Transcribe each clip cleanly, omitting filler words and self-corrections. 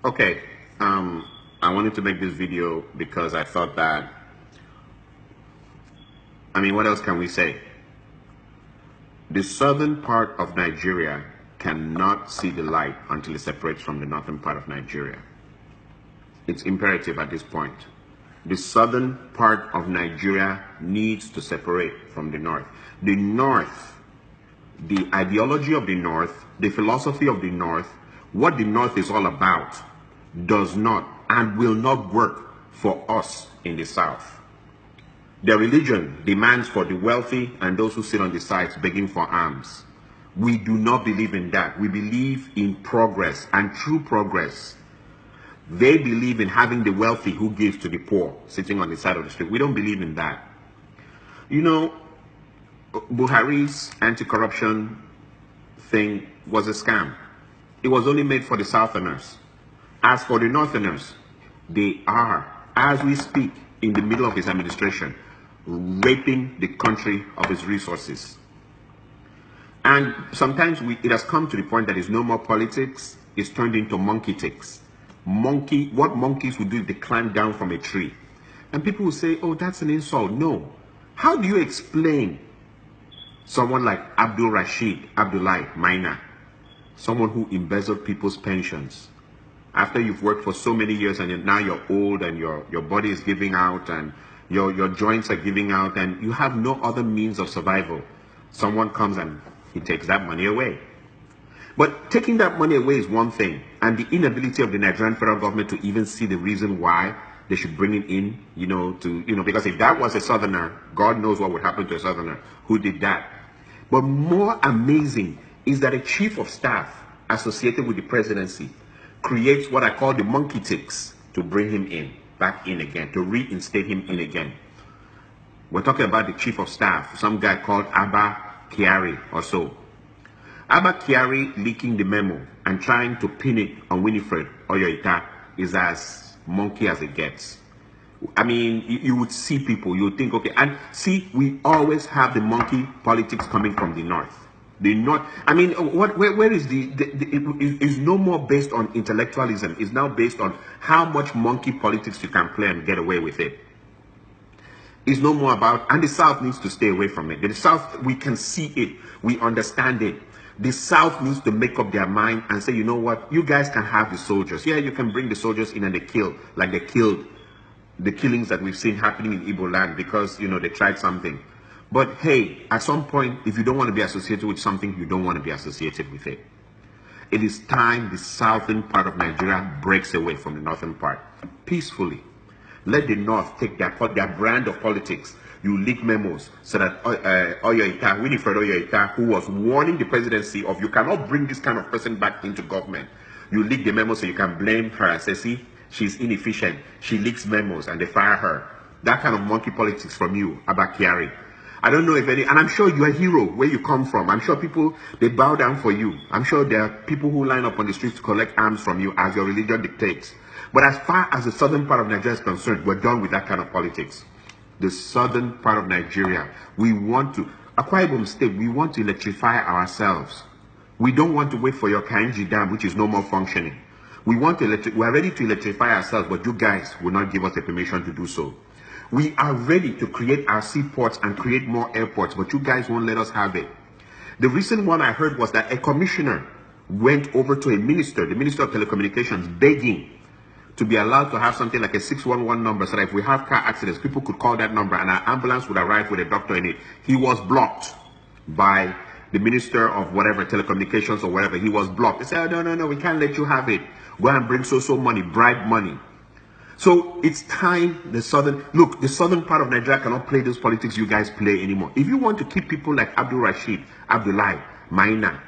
Okay, I wanted to make this video because I thought that, what else can we say? The southern part of Nigeria cannot see the light until it separates from the northern part of Nigeria. It's imperative at this point. The southern part of Nigeria needs to separate from the north. The north, the ideology of the north, the philosophy of the north, what the north is all about, does not and will not work for us in the south. Their religion demands for the wealthy and those who sit on the sides begging for alms. We do not believe in that. We believe in progress and true progress. They believe in having the wealthy who gives to the poor sitting on the side of the street. We don't believe in that. You know, Buhari's anti-corruption thing was a scam. It was only made for the Southerners. As for the Northerners, they are, as we speak, in the middle of his administration, raping the country of its resources. And sometimes it has come to the point that it's no more politics, it's turned into monkey ticks. What monkeys would do if they climb down from a tree. And people will say, oh, that's an insult. No. How do you explain someone like Abdullahi Maina, someone who embezzled people's pensions, after you've worked for so many years and now you're old and your body is giving out and your joints are giving out and you have no other means of survival, someone comes and he takes that money away. But taking that money away is one thing, and the inability of the Nigerian federal government to even see the reason why they should bring it in, because if that was a southerner, God knows what would happen to a southerner who did that. But more amazing is that a chief of staff associated with the presidency creates what I call the monkey ticks to bring him back in again, to reinstate him in again. We're talking about the chief of staff, some guy called Abba Kyari or so. Abba Kyari leaking the memo and trying to pin it on Winifred Oyoita is as monkey as it gets. You would see people, you would think, okay, and see, we always have the monkey politics coming from the north. The north, where is it is no more based on intellectualism. It's now based on how much monkey politics you can play and get away with it. It's no more about, and the South needs to stay away from it. The South, we can see it, we understand it. The South needs to make up their mind and say, you know what, you guys can have the soldiers. Yeah, you can bring the soldiers in and they kill, like they killed the killings that we've seen happening in Igbo land because, they tried something. But hey, at some point, if you don't want to be associated with something, you don't want to be associated with it. It is time the southern part of Nigeria breaks away from the northern part peacefully. Let the North take their brand of politics. You leak memos so that Winifred Oyoita, who was warning the presidency of you cannot bring this kind of person back into government. You leak the memos so you can blame her and say, see, she's inefficient. She leaks memos and they fire her. That kind of monkey politics from you, Abba Kyari. I don't know if any, and I'm sure you're a hero where you come from. I'm sure people, they bow down for you. I'm sure there are people who line up on the streets to collect arms from you as your religion dictates. But as far as the southern part of Nigeria is concerned, we're done with that kind of politics. The southern part of Nigeria, we want to, Akwa Ibom State, we want to electrify ourselves. We don't want to wait for your Kainji Dam, which is no more functioning. We are ready to electrify ourselves, but you guys will not give us the permission to do so. We are ready to create our seaports and create more airports, but you guys won't let us have it. The recent one I heard was that a commissioner went over to a minister, the Minister of Telecommunications, begging to be allowed to have something like a 611 number so that if we have car accidents, people could call that number and our ambulance would arrive with a doctor in it. He was blocked by the Minister of whatever, telecommunications or whatever. He was blocked. They said, oh, no, we can't let you have it. Go and bring so money, bribe money. So it's time the southern part of Nigeria cannot play those politics you guys play anymore. If you want to keep people like Abdullahi, Maina,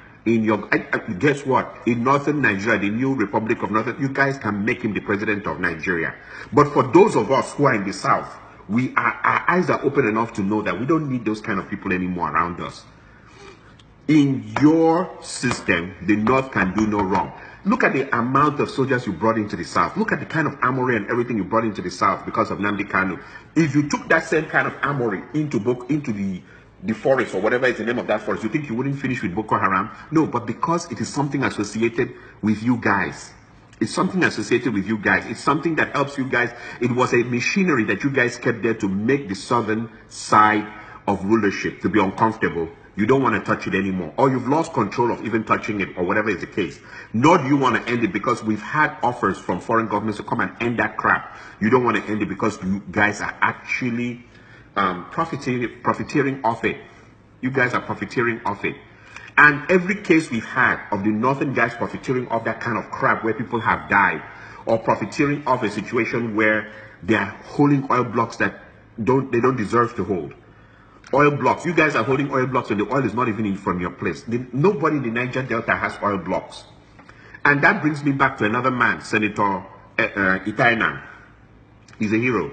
guess what? In northern Nigeria, the new Republic of Northern, you guys can make him the president of Nigeria. But for those of us who are in the south, our eyes are open enough to know that we don't need those kind of people anymore around us. In your system, the North can do no wrong. Look at the amount of soldiers you brought into the South. Look at the kind of armory and everything you brought into the South because of Nnamdi Kanu. If you took that same kind of armory into the forest or whatever is the name of that forest, you think you wouldn't finish with Boko Haram? No, but because it is something associated with you guys. It's something associated with you guys. It's something that helps you guys. It was a machinery that you guys kept there to make the southern side of rulership to be uncomfortable. You don't want to touch it anymore, or you've lost control of even touching it, or whatever is the case. Nor do you want to end it because we've had offers from foreign governments to come and end that crap. You don't want to end it because you guys are actually profiteering off it. You guys are profiteering off it. And every case we've had of the northern guys profiteering off that kind of crap where people have died, or profiteering off a situation where they are holding oil blocks that they don't deserve to hold. Oil blocks. You guys are holding oil blocks and the oil is not even in from your place. Nobody in the Niger Delta has oil blocks. And that brings me back to another man, Senator Itaina. He's a hero.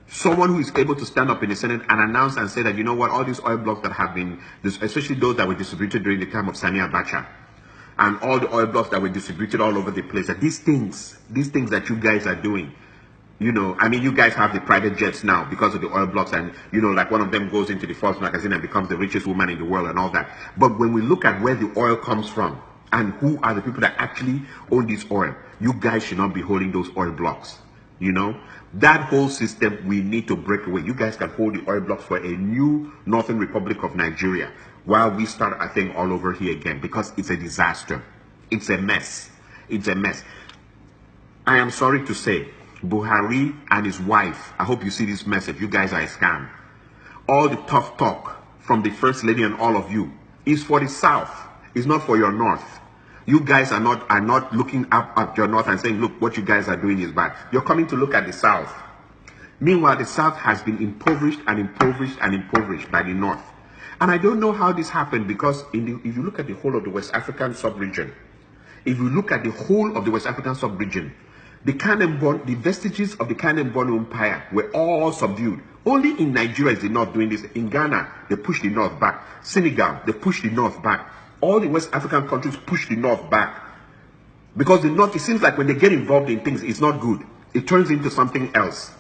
Someone who is able to stand up in the Senate and announce and say that, you know what, all these oil blocks that have been, especially those that were distributed during the time of Sani Abacha, and all the oil blocks that were distributed all over the place, that these things that you guys are doing, you know, I mean, you guys have the private jets now because of the oil blocks, and, you know, like one of them goes into the Forbes magazine and becomes the richest woman in the world and all that. But when we look at where the oil comes from and who are the people that actually own this oil, you guys should not be holding those oil blocks, you know. That whole system we need to break away. You guys can hold the oil blocks for a new Northern Republic of Nigeria while we start a thing all over here again, because it's a disaster. It's a mess. It's a mess. I am sorry to say, Buhari and his wife, I hope you see this message, you guys are a scam. All the tough talk from the First Lady and all of you is for the South. It's not for your North. You guys are not looking up at your North and saying, look, what you guys are doing is bad. You're coming to look at the South. Meanwhile, the South has been impoverished and impoverished and impoverished by the North. And I don't know how this happened, because if you look at the whole of the West African sub-region, the vestiges of the Kanem-Borno Empire were all subdued. Only in Nigeria is the North doing this. In Ghana, they pushed the North back. Senegal, they pushed the North back. All the West African countries push the North back. Because the North, it seems like when they get involved in things, it's not good. It turns into something else.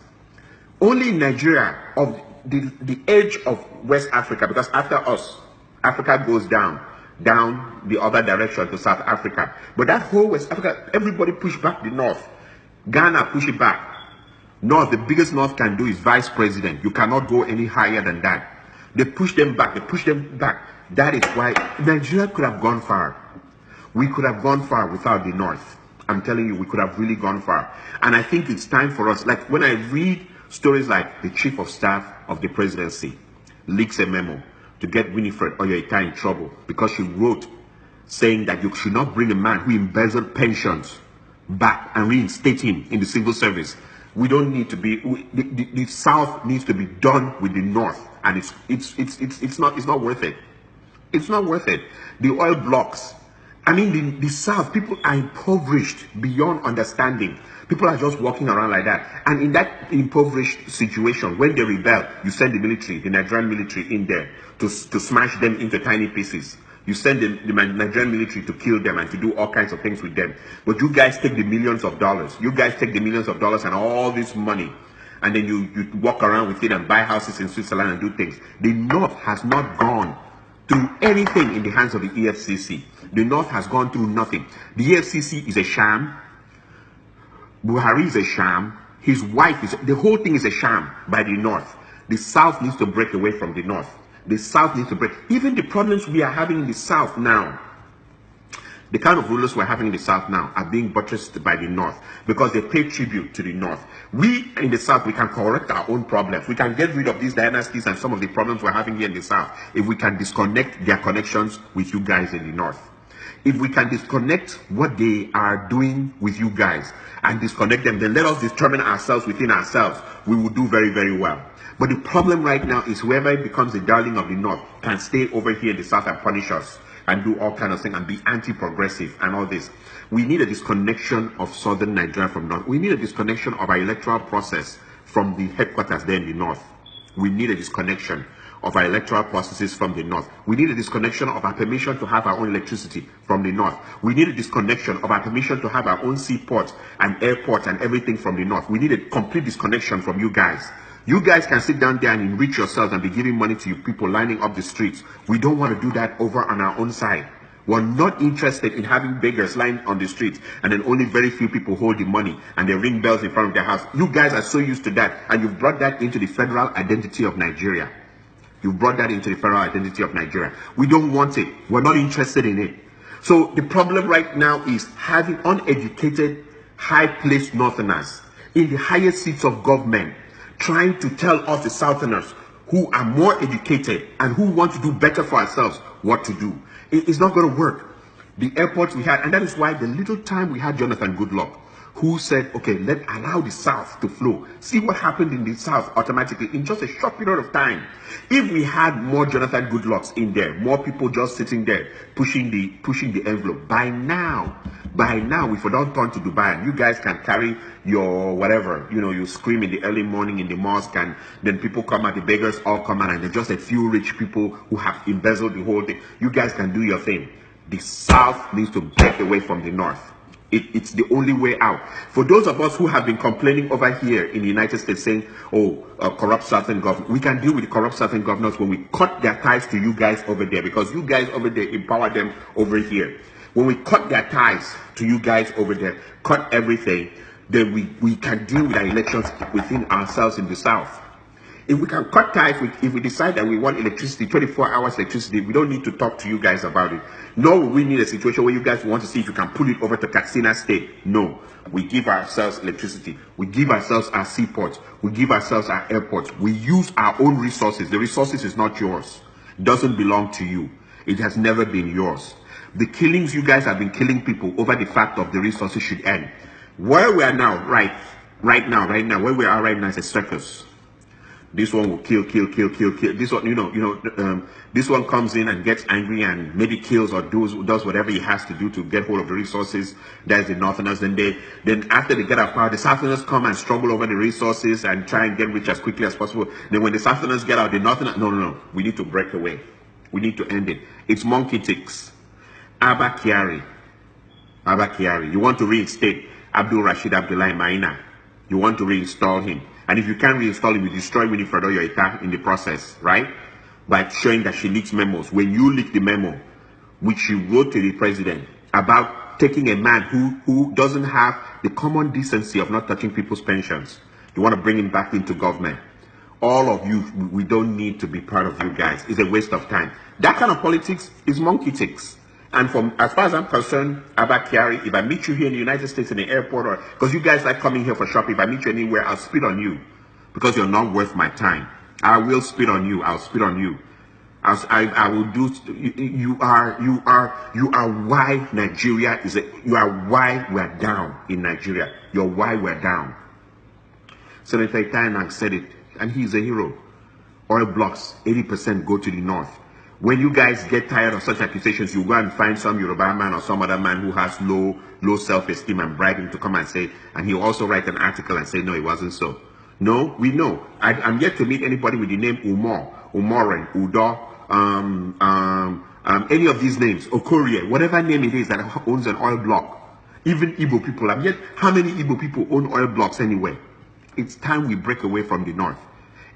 Only in Nigeria, of the edge of West Africa, because after us, Africa goes down the other direction to South Africa. But that whole West Africa, everybody pushed back the North. Ghana push it back. North, the biggest North can do is vice president. You cannot go any higher than that. They push them back. They push them back. That is why Nigeria could have gone far. We could have gone far without the North. I'm telling you, we could have really gone far. And I think it's time for us, like when I read stories like the Chief of Staff of the Presidency leaks a memo to get Winifred Oyoita in trouble because she wrote saying that you should not bring a man who embezzled pensions back and reinstate him in the civil service. We don't need to be, the South needs to be done with the North, and it's not worth it. It's not worth it. The oil blocks. I mean, the South, people are impoverished beyond understanding. People are just walking around like that. And in that impoverished situation, when they rebel, you send the military, the Nigerian military in there to smash them into tiny pieces. You send the Nigerian military to kill them and to do all kinds of things with them. But you guys take the millions of dollars. You guys take the millions of dollars and all this money, and then you walk around with it and buy houses in Switzerland and do things. The North has not gone through anything in the hands of the EFCC. The North has gone through nothing. The EFCC is a sham. Buhari is a sham. His wife is, the whole thing is a sham by the North. The South needs to break away from the North. The South needs to break. Even the problems we are having in the South now, the kind of rulers we're having in the South now are being buttressed by the North because they pay tribute to the North. We in the South, we can correct our own problems. We can get rid of these dynasties and some of the problems we're having here in the South if we can disconnect their connections with you guys in the North. If we can disconnect what they are doing with you guys and disconnect them, then let us determine ourselves within ourselves. We will do very, very well. But the problem right now is whoever becomes the darling of the North can stay over here in the South and punish us and do all kinds of things and be anti-progressive and all this. We need a disconnection of Southern Nigeria from North. We need a disconnection of our electoral process from the headquarters there in the North. We need a disconnection of our electoral processes from the North. We need a disconnection of our permission to have our own electricity from the North. We need a disconnection of our permission to have our own seaport and airport and everything from the North. We need a complete disconnection from you guys. You guys can sit down there and enrich yourselves and be giving money to you people lining up the streets. We don't want to do that over on our own side. We're not interested in having beggars lying on the streets and then only very few people hold the money and they ring bells in front of their house. You guys are so used to that, and you've brought that into the federal identity of Nigeria. You've brought that into the federal identity of Nigeria. We don't want it. We're not interested in it. So the problem right now is having uneducated, high-placed Northerners in the highest seats of government trying to tell us, the Southerners, who are more educated and who want to do better for ourselves, what to do. It's not going to work. The airports we had, and that is why the little time we had Jonathan Goodluck, who said, okay, allow the South to flow. See what happened in the South automatically in just a short period of time. If we had more Jonathan Goodlucks in there, more people just sitting there pushing the envelope, by now, if we don't turn to Dubai, and you guys can carry your whatever, you scream in the early morning in the mosque, and then people come out, the beggars all come out, and there's just a few rich people who have embezzled the whole thing. You guys can do your thing. The South needs to break away from the North. It's the only way out. For those of us who have been complaining over here in the United States saying, corrupt Southern government, we can deal with the corrupt Southern governors when we cut their ties to you guys over there, because you guys over there empower them over here. When we cut their ties to you guys over there, cut everything, then we can deal with our elections within ourselves in the South. If we can cut ties, if we decide that we want electricity, 24 hours electricity, we don't need to talk to you guys about it. Nor will we need a situation where you guys want to see if you can pull it over to Katsina State. No. We give ourselves electricity. We give ourselves our seaports. We give ourselves our airports. We use our own resources. The resources is not yours. It doesn't belong to you. It has never been yours. The killings you guys have been killing people over the fact of the resources should end. Where we are now, right now, where we are right now is a circus. This one will kill. This one, this one comes in and gets angry and maybe kills or does whatever he has to do to get hold of the resources. That's the Northerners. Then after they get out of power, the Southerners come and struggle over the resources and try and get rich as quickly as possible. Then when the Southerners get out, the Northerners, no. We need to break away. We need to end it. It's monkey ticks. Abba Kyari. You want to reinstate Abdul Rashid Abdullah Maina. You want to reinstall him. And if you can't reinstall him, you destroy Winifred Oyoita in the process, right? By showing that she leaks memos. When you leak the memo, which she wrote to the president about taking a man who doesn't have the common decency of not touching people's pensions, you want to bring him back into government. All of you, we don't need to be part of you guys. It's a waste of time. That kind of politics is monkey ticks. And as far as I'm concerned, Abba Kyari, if I meet you here in the United States in the airport, or because you guys like coming here for shopping, if I meet you anywhere, I'll spit on you because you're not worth my time. I will spit on you. I'll spit on you. I will do. You are why Nigeria is. You are why we're down in Nigeria. You're why we're down. Senator Itainak said it, and he's a hero. Oil blocks, 80% go to the north. When you guys get tired of such accusations, you go and find some Yoruba man or some other man who has low self-esteem and bribe him to come and say, and he'll also write an article and say, no, it wasn't so. No, we know. I'm yet to meet anybody with the name Umoren, Udo, any of these names, Okorie, whatever name it is that owns an oil block. Even Igbo people. How many Igbo people own oil blocks anyway? It's time we break away from the north.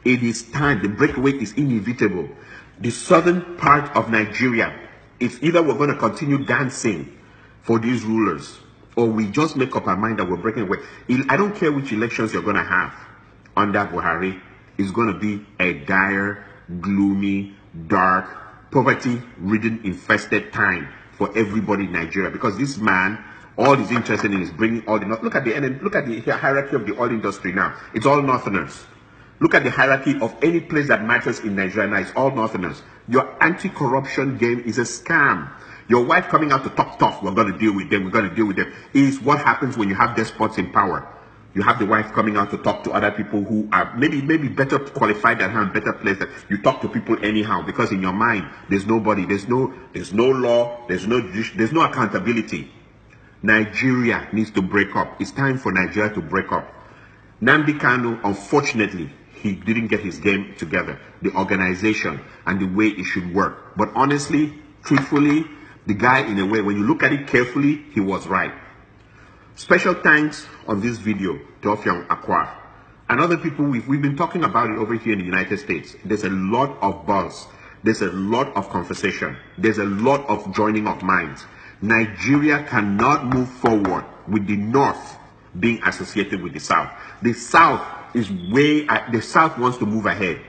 It is time. The breakaway is inevitable. The southern part of Nigeria, it's either we're going to continue dancing for these rulers, or we just make up our mind that we're breaking away. I don't care which elections you're going to have under Buhari. It's going to be a dire, gloomy, dark, poverty-ridden, infested time for everybody in Nigeria, because this man, all he's interested in is bringing all the. Look at the hierarchy of the oil industry now. It's all Northerners. Look at the hierarchy of any place that matters in Nigeria now. It's all Northerners. Your anti-corruption game is a scam. Your wife coming out to talk tough, we're going to deal with them, is what happens when you have despots in power. You have the wife coming out to talk to other people who are maybe better qualified than her and better placed. You talk to people anyhow, because in your mind, there's nobody, there's no law, there's no accountability. Nigeria needs to break up. It's time for Nigeria to break up. Nnamdi Kanu, unfortunately, he didn't get his game together, the organization and the way it should work. But honestly, truthfully, the guy, in a way, when you look at it carefully, he was right. Special thanks on this video to Ofiong Akwa and other people. We've been talking about it over here in the United States. There's a lot of buzz There's a lot of conversation. There's a lot of joining of minds. Nigeria cannot move forward with the North being associated with the South. The South is the South wants to move ahead.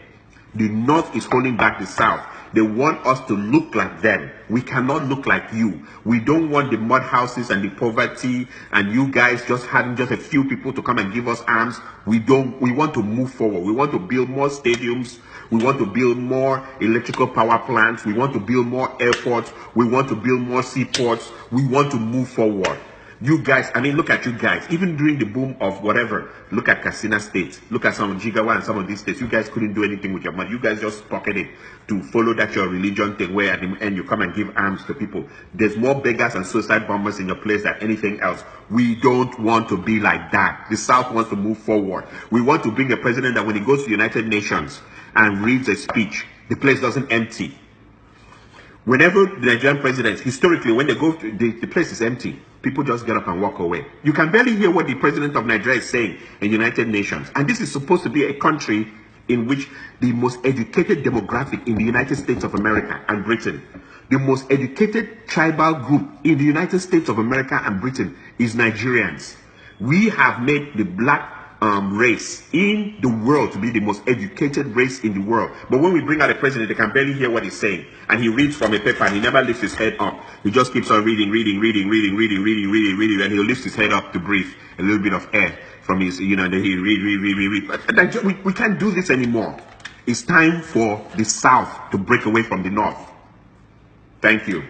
The North is holding back the South. They want us to look like them. We cannot look like you. We don't want the mud houses and the poverty and you guys just having just a few people to come and give us arms. We want to move forward. We want to build more stadiums. We want to build more electrical power plants. We want to build more airports. We want to build more seaports. We want to move forward. You guys, I mean, look at you guys. Even during the boom of whatever, look at Katsina State. Look at some of Jigawa and some of these states. You guys couldn't do anything with your money. You guys just pocketed it to follow that your religion thing where at the end you come and give arms to people. There's more beggars and suicide bombers in your place than anything else. We don't want to be like that. The South wants to move forward. We want to bring a president that when he goes to the United Nations and reads a speech, the place doesn't empty. Whenever the Nigerian presidents, historically, when they go to the place is empty, people just get up and walk away. You can barely hear what the president of Nigeria is saying in the United Nations. And this is supposed to be a country in which the most educated demographic in the United States of America and Britain, the most educated tribal group in the United States of America and Britain is Nigerians. We have made the black race in the world to be the most educated race in the world. But when we bring out a president, they can barely hear what he's saying. And he reads from a paper and he never lifts his head up. He just keeps on reading, and he'll lift his head up to breathe a little bit of air from his, and then he read. We can't do this anymore. It's time for the South to break away from the North. Thank you.